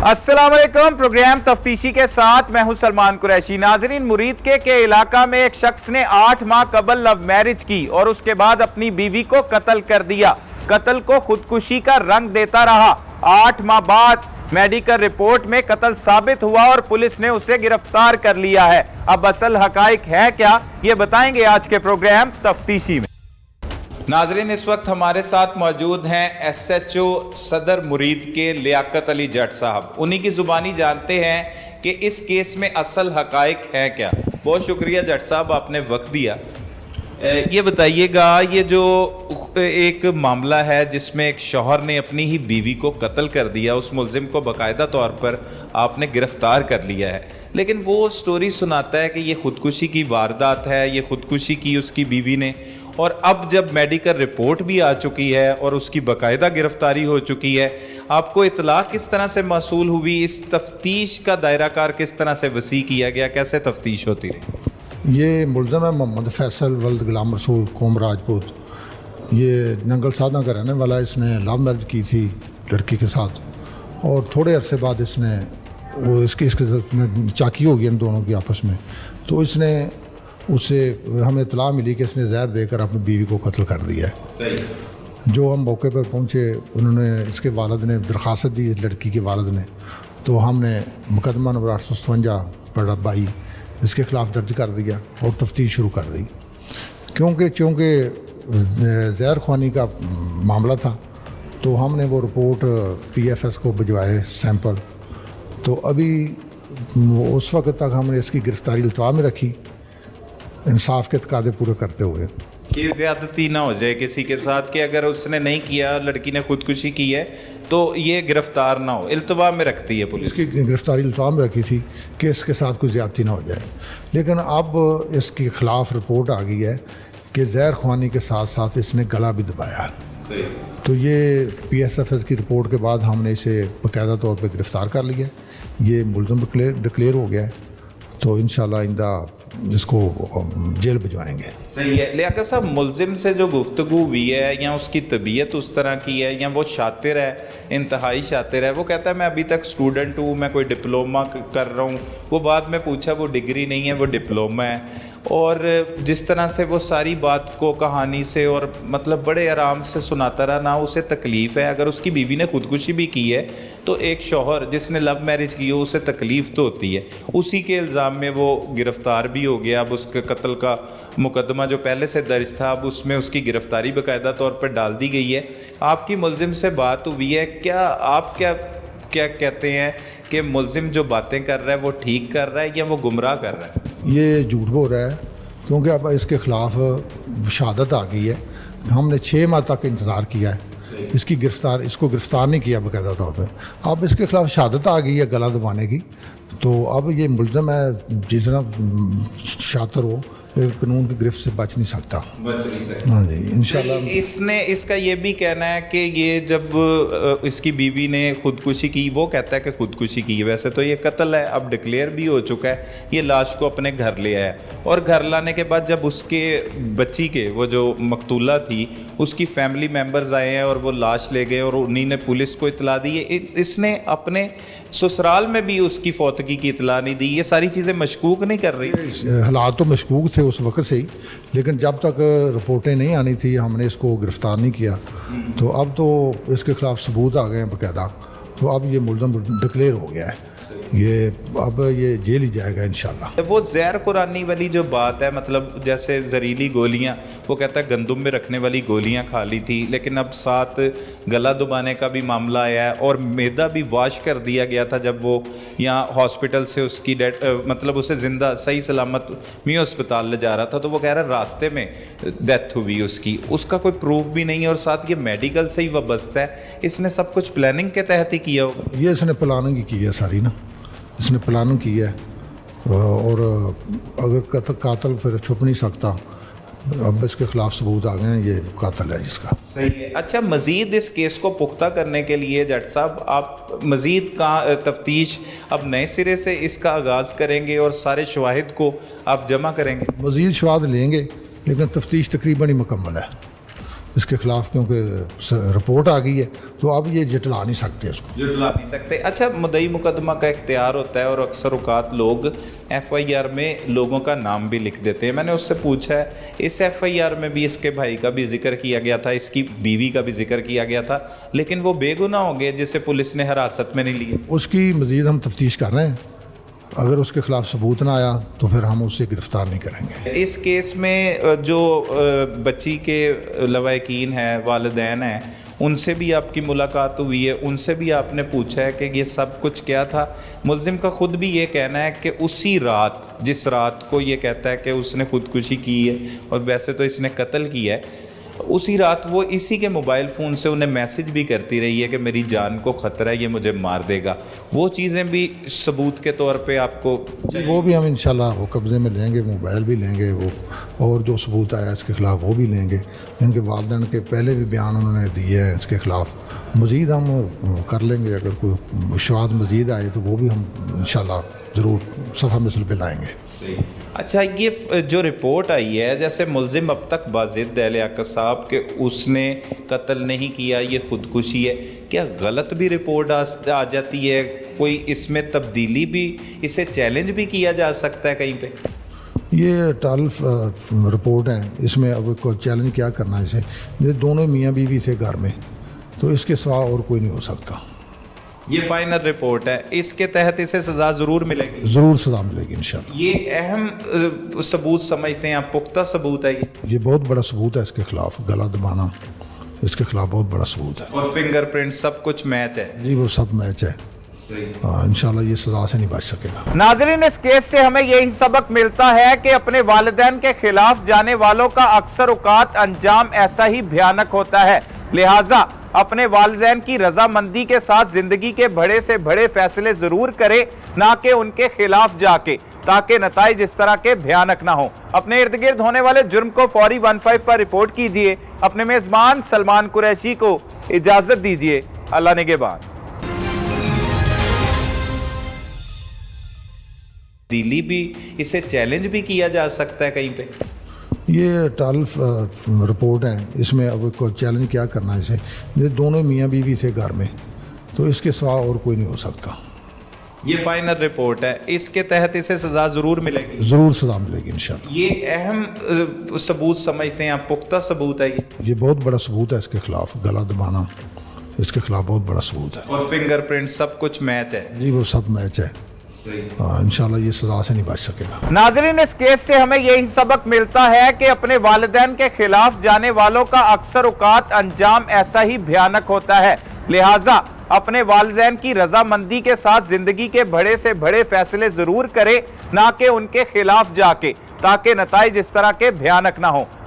अस्सलाम वालेकुम। प्रोग्राम तफ्तीशी के साथ मैं हूं सलमान कुरैशी। नाजरीन, मुरीद के इलाका में एक शख्स ने 8 माह कबल लव मैरिज की और उसके बाद अपनी बीवी को कत्ल कर दिया। कत्ल को खुदकुशी का रंग देता रहा। 8 माह बाद मेडिकल रिपोर्ट में कत्ल साबित हुआ और पुलिस ने उसे गिरफ्तार कर लिया है। अब असल हकाइक है क्या, ये बताएंगे आज के प्रोग्राम तफ्तीशी में। नाजरीन, इस वक्त हमारे साथ मौजूद हैं SHO सदर मुरीद के लियाकत अली जट साहब। उन्हीं की ज़ुबानी जानते हैं कि इस केस में असल हकाइक है क्या। बहुत शुक्रिया जट साहब, आपने वक्त दिया। ये बताइएगा, ये जो एक मामला है जिसमें एक शौहर ने अपनी ही बीवी को कत्ल कर दिया, उस मुलजिम को बाकायदा तौर पर आपने गिरफ्तार कर लिया है, लेकिन वो स्टोरी सुनाता है कि ये खुदकुशी की वारदात है, ये खुदकुशी की उसकी बीवी ने। और अब जब मेडिकल रिपोर्ट भी आ चुकी है और उसकी बाकायदा गिरफ्तारी हो चुकी है, आपको इतला किस तरह से मौसूल हुई? इस तफ्तीश का दायरा कार किस तरह से वसी किया गया? कैसे तफ्तीश होती रही? ये मुलज़म है मोहम्मद फैसल वल्द गुलाम रसूल कौम राजपूत। ये नंगल साधना का रहने वाला है। इसने लव मैरिज की थी लड़की के साथ और थोड़े अरसे बाद इसने वो इसके चाकी हो गई इन दोनों की आपस में। तो इसने उससे हमें इतला मिली कि इसने जहर देकर अपनी बीवी को कत्ल कर दिया है। सही। जो हम मौके पर पहुंचे, उन्होंने इसके वालिद ने दरख्वास्त दी, इस लड़की के वालिद ने, तो हमने मुकदमा नंबर 857/22 इसके ख़िलाफ़ दर्ज कर दिया और तफ्तीश शुरू कर दी। क्योंकि जहर ख़्वानी का मामला था तो हमने वो रिपोर्ट PFS को भिजवाए सैंपल। तो अभी उस वक्त तक हमने इसकी गिरफ़्तारी इल्तवा में रखी, इंसाफ के तकादे पूरे करते हुए कि ज़्यादती ना हो जाए किसी के साथ, कि अगर उसने नहीं किया, लड़की ने खुदकुशी की है, तो ये गिरफ्तार ना हो, इल्तवा में रखती है पुलिस। इसकी गिरफ्तारी इल्तवा में रखी थी कि इसके साथ कोई ज़्यादती ना हो जाए। लेकिन अब इसके ख़िलाफ़ रिपोर्ट आ गई है कि जहर ख़्वानी के साथ साथ इसने गला भी दबाया है। सही। तो ये PSFS की रिपोर्ट के बाद हमने इसे बाकायदा तौर पर गिरफ़्तार कर लिया। ये मुलज़म डिक्लेयर हो गया है, तो इंशाल्लाह आइंदा इसको जेल भिजवाएंगे। सही है। लियाकत साहब, मुलजिम से जो गुफ्तगू हुई है या उसकी तबीयत उस तरह की है या वो शातिर है, इंतहाई शातिर है, वो कहता है मैं अभी तक स्टूडेंट हूँ, मैं कोई डिप्लोमा कर रहा हूँ। वो बाद में पूछा, वो डिग्री नहीं है, वो डिप्लोमा है। और जिस तरह से वो सारी बात को कहानी से और मतलब बड़े आराम से सुनाता रहा, ना उसे तकलीफ़ है। अगर उसकी बीवी ने खुदकुशी भी की है तो एक शौहर जिसने लव मैरिज की हो उसे तकलीफ़ तो होती है। उसी के इल्ज़ाम में वो गिरफ़्तार भी हो गया। अब उसके कत्ल का मुकदमा जो पहले से दर्ज था, अब उसमें उसकी गिरफ़्तारी बाकायदा तौर पर डाल दी गई है। आपकी मुलजिम से बात हुई है, क्या आप क्या कहते हैं कि मुलजिम जो बातें कर रहा है वो ठीक कर रहा है या वो गुमराह कर रहा है? ये झूठ बोल रहा है, क्योंकि अब इसके ख़िलाफ़ शहादत आ गई है। हमने 6 माह तक इंतज़ार किया है, इसको गिरफ़्तार नहीं किया बाकायदा तौर पे। अब इसके ख़िलाफ़ शहादत आ गई है गला दबाने की, तो अब ये मुलज़म है, जितना शातिर हो फिर कानून की गिरफ्त से बच नहीं सकता। हाँ जी, इंशाल्लाह। इसका ये भी कहना है कि ये जब इसकी बीवी ने खुदकुशी की, वो कहता है कि खुदकुशी की, वैसे तो ये कत्ल है, अब डिक्लेयर भी हो चुका है। ये लाश को अपने घर ले आया और घर लाने के बाद जब उसके बच्ची के वो जो मकतूला थी उसकी फैमिली मेम्बर्स आए हैं और वो लाश ले गए और उन्हीं ने पुलिस को इतला दी है। इसने अपने ससुराल में भी उसकी फौतगी की इतला नहीं दी। ये सारी चीज़ें मशकूक नहीं कर रही? हालात तो मशकूक थे उस वक्त से ही, लेकिन जब तक रिपोर्टें नहीं आनी थी हमने इसको गिरफ़्तार नहीं किया। तो अब तो इसके ख़िलाफ़ सबूत आ गए हैं बाकायदा, तो अब ये मुलज़म डिक्लेयर हो गया है। अब ये जेल ही जाएगा इंशाल्लाह। वो ज़हर कुरानी वाली जो बात है, मतलब जैसे जहरीली गोलियां, वो कहता है गंदुम में रखने वाली गोलियां खा ली थी, लेकिन अब साथ गला दबाने का भी मामला आया है और मैदा भी वाश कर दिया गया था जब वो यहाँ हॉस्पिटल से उसकी मतलब उसे ज़िंदा सही सलामत मियाँ अस्पताल ले जा रहा था, तो वो कह रहा है रास्ते में डेथ हुई उसकी। उसका कोई प्रूफ भी नहीं है और साथ ये मेडिकल से ही वाबस्ता है। इसने सब कुछ प्लानिंग के तहत ही किया होगा। ये इसने प्लानिंग ही की है सारी ना, इसने प्लानिंग की है। और अगर कातिल फिर छुप नहीं सकता। अब इसके खिलाफ सबूत आ गए हैं, ये कातिल है इसका। सही है। अच्छा, मज़ीद इस केस को पुख्ता करने के लिए जट साहब आप मज़ीद का तफ्तीश अब नए सिरे से इसका आगाज़ करेंगे और सारे शवाहिद को आप जमा करेंगे? मज़ीद शवाहिद लेंगे, लेकिन तफ्तीश तकरीबन ही मुकम्मल है। اس کے خلاف کیونکہ رپورٹ آ گئی ہے تو اب یہ جٹلا نہیں سکتے اس کو، جٹلا نہیں سکتے۔ اچھا، مدعی مقدمہ کا اختیار ہوتا ہے اور اکثر اوقات لوگ ایف آئی آر میں لوگوں کا نام بھی لکھ دیتے ہیں۔ میں نے اس سے پوچھا ہے اس ایف آئی آر میں بھی اس کے بھائی کا بھی ذکر کیا گیا تھا، اس کی بیوی کا بھی ذکر کیا گیا تھا، لیکن وہ بے گناہ ہو گئے جسے پولیس نے حراست میں نہیں لیا۔ اس کی مزید ہم تفتیش کر رہے ہیں، اگر اس کے خلاف ثبوت نہ آیا تو پھر ہم اسے گرفتار نہیں کریں گے۔ اس کیس میں جو بچی کے لواحقین ہیں، والدین ہیں، ان سے بھی آپ کی ملاقات ہوئی ہے، ان سے بھی آپ نے پوچھا ہے کہ یہ سب کچھ کیا تھا؟ ملزم کا خود بھی یہ کہنا ہے کہ اسی رات، جس رات کو یہ کہتا ہے کہ اس نے خودکشی کی ہے اور ویسے تو اس نے قتل کیا ہے، اسی رات وہ اسی کے موبائل فون سے انہیں میسج بھی کرتی رہی ہے کہ میری جان کو خطرہ ہے، یہ مجھے مار دے گا۔ وہ چیزیں بھی ثبوت کے طور پہ آپ کو وہ بھی ہم انشاءاللہ وہ قبضے میں لیں گے، موبائل بھی لیں گے، وہ اور جو ثبوت آیا اس کے خلاف وہ بھی لیں گے۔ ان کے والدین کے پہلے بھی بیان انہوں نے دیے ہیں اس کے خلاف، مزید ہم کر لیں گے، اگر کوئی شواہد مزید آئے تو وہ بھی ہم انشاءاللہ ضرور صفحہ مثل پہ لائیں گے۔ اچھا، یہ جو رپورٹ آئی ہے، جیسے ملزم اب تک باضد ہے لیاقت صاحب کہ اس نے قتل نہیں کیا، یہ خودکشی ہے، کیا غلط بھی رپورٹ آ جاتی ہے؟ کوئی اس میں تبدیلی بھی، اسے چیلنج بھی کیا جا سکتا ہے کہیں پہ؟ یہ ٹال رپورٹ ہیں، اس میں اب کوئی چیلنج کیا کرنا ہے اسے؟ یہ دونوں میاں بیوی تھے گھر میں، تو اس کے سوا اور کوئی نہیں ہو سکتا۔ یہ فائنل رپورٹ ہے، اس کے تحت اسے سزا ضرور ملے گی؟ ضرور سزا ملے گی انشاءاللہ۔ یہ اہم ثبوت سمجھتے ہیں آپ، پختہ ثبوت ہے یہ بہت بڑا ثبوت ہے اس کے خلاف، گلا دبانا اس کے خلاف بہت بڑا ثبوت ہے، اور فنگر پرنٹ سب کچھ میچ ہے؟ جی وہ سب میچ ہے، انشاءاللہ یہ سزا سے نہیں بچ سکے گا۔ ناظرین، اس کیس سے ہمیں یہی سبق ملتا ہے کہ اپنے والدین کے خلاف جانے والوں کا اکثر اوقات انجام ایسا ہی بھیانک ہوتا ہے، لہٰذا اپنے والدین کی رضامندی کے ساتھ زندگی کے بڑے سے بڑے فیصلے ضرور کرے، نہ کہ ان کے خلاف جا کے، تاکہ نتائج اس طرح کے بھیانک نہ ہوں۔ اپنے ارد گرد ہونے والے جرم کو فوری 15 پر رپورٹ کیجئے۔ اپنے میزبان سلمان قریشی کو اجازت دیجئے۔ اللہ نگہبان۔ تبدیلی بھی، اسے چیلنج بھی کیا جا سکتا ہے کہیں پہ؟ یہ ٹال رپورٹ ہیں، اس میں اب کوئی چیلنج کیا کرنا ہے اسے؟ یہ دونوں میاں بیوی تھے گھر میں، تو اس کے سوا اور کوئی نہیں ہو سکتا۔ یہ فائنل رپورٹ ہے، اس کے تحت اسے سزا ضرور ملے گی؟ ضرور سزا ملے گی انشاءاللہ۔ یہ اہم ثبوت سمجھتے ہیں آپ، پختہ ثبوت ہے یہ بہت بڑا ثبوت ہے اس کے خلاف، گلا دبانا اس کے خلاف بہت بڑا ثبوت ہے، اور فنگر پرنٹ سب کچھ میچ ہے؟ جی وہ سب میچ ہے، انشاءاللہ یہ سزا سے نہیں بچ سکے گا۔ ناظرین، اس کیس سے ہمیں یہی سبق ملتا ہے کہ اپنے والدین کے خلاف جانے والوں کا اکثر اوقات انجام ایسا ہی بھیانک ہوتا ہے، لہٰذا اپنے والدین کی رضامندی کے ساتھ زندگی کے بڑے سے بڑے فیصلے ضرور کرے، نہ کہ ان کے خلاف جا کے، تاکہ نتائج اس طرح کے بھیانک نہ ہوں۔